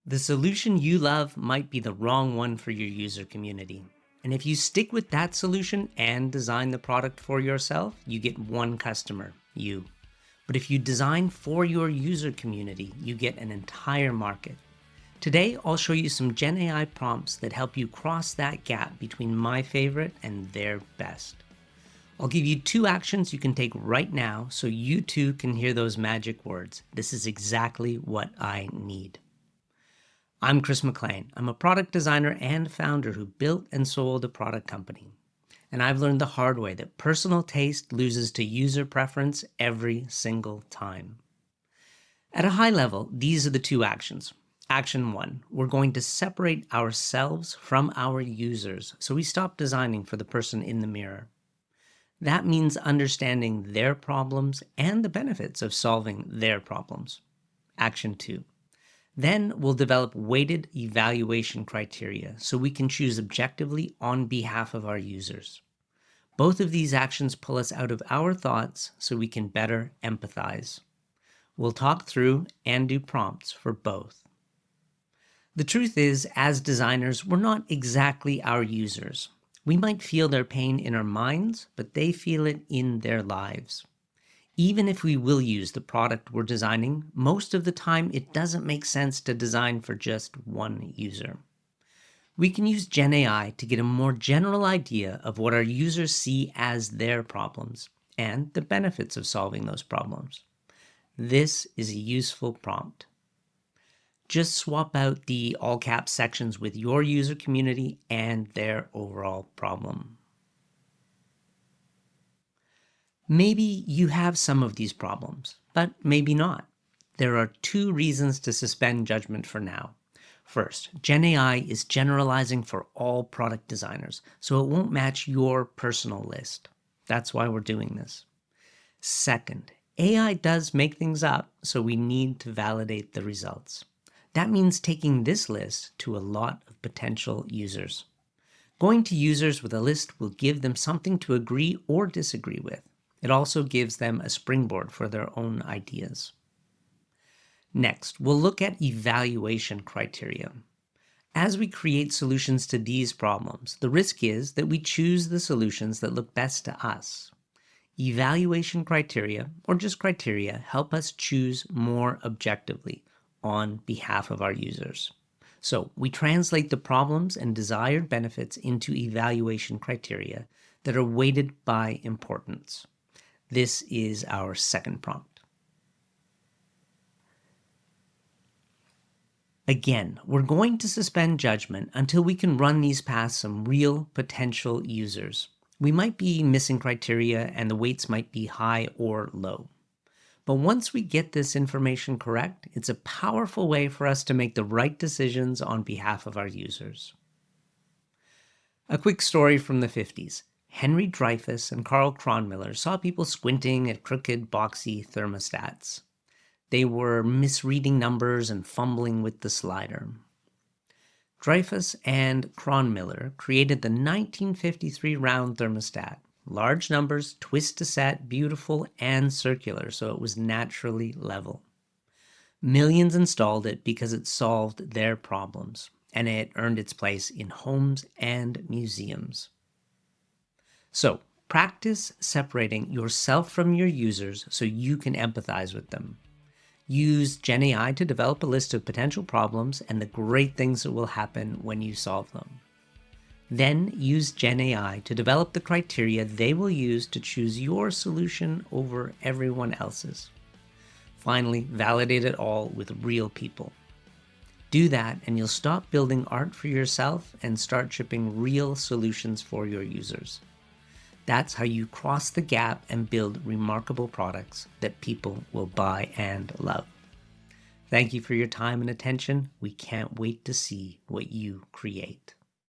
The solution you love might be the wrong one for your user community. And if you stick with that solution and design the product for yourself, you get one customer, you. But if you design for your user community, you get an entire market. Today, I'll show you some Gen AI prompts that help you cross that gap between my favorite and their best. I'll give you 2 actions you can take right now so you too can hear those magic words. This is exactly what I need. I'm Chris McLean. I'm a product designer and founder who built and sold a product company. And I've learned the hard way that personal taste loses to user preference every single time. At a high level, these are the 2 actions. Action 1, we're going to separate ourselves from our users so we stop designing for the person in the mirror. That means understanding their problems and the benefits of solving their problems. Action 2. Then we'll develop weighted evaluation criteria so we can choose objectively on behalf of our users. Both of these actions pull us out of our thoughts so we can better empathize. We'll talk through and do prompts for both. The truth is, as designers, we're not exactly our users. We might feel their pain in our minds, but they feel it in their lives. Even if we will use the product we're designing, most of the time it doesn't make sense to design for just one user. We can use Gen AI to get a more general idea of what our users see as their problems and the benefits of solving those problems. This is a useful prompt. Just swap out the all caps sections with your user community and their overall problem. Maybe you have some of these problems, but maybe not. There are 2 reasons to suspend judgment for now. First, Gen AI is generalizing for all product designers, so it won't match your personal list. That's why we're doing this. Second, AI does make things up, so we need to validate the results. That means taking this list to a lot of potential users. Going to users with a list will give them something to agree or disagree with. It also gives them a springboard for their own ideas. Next, we'll look at evaluation criteria. As we create solutions to these problems, the risk is that we choose the solutions that look best to us. Evaluation criteria, or just criteria, help us choose more objectively on behalf of our users. So we translate the problems and desired benefits into evaluation criteria that are weighted by importance. This is our second prompt. Again, we're going to suspend judgment until we can run these past some real potential users. We might be missing criteria and the weights might be high or low. But once we get this information correct, it's a powerful way for us to make the right decisions on behalf of our users. A quick story from the 50s. Henry Dreyfuss and Carl Cronmiller saw people squinting at crooked, boxy thermostats. They were misreading numbers and fumbling with the slider. Dreyfuss and Cronmiller created the 1953 round thermostat. Large numbers, twist to set, beautiful, and circular, so it was naturally level. Millions installed it because it solved their problems, and it earned its place in homes and museums. So, practice separating yourself from your users so you can empathize with them. Use Gen AI to develop a list of potential problems and the great things that will happen when you solve them. Then use Gen AI to develop the criteria they will use to choose your solution over everyone else's. Finally, validate it all with real people. Do that and you'll stop building art for yourself and start shipping real solutions for your users. That's how you cross the gap and build remarkable products that people will buy and love. Thank you for your time and attention. We can't wait to see what you create.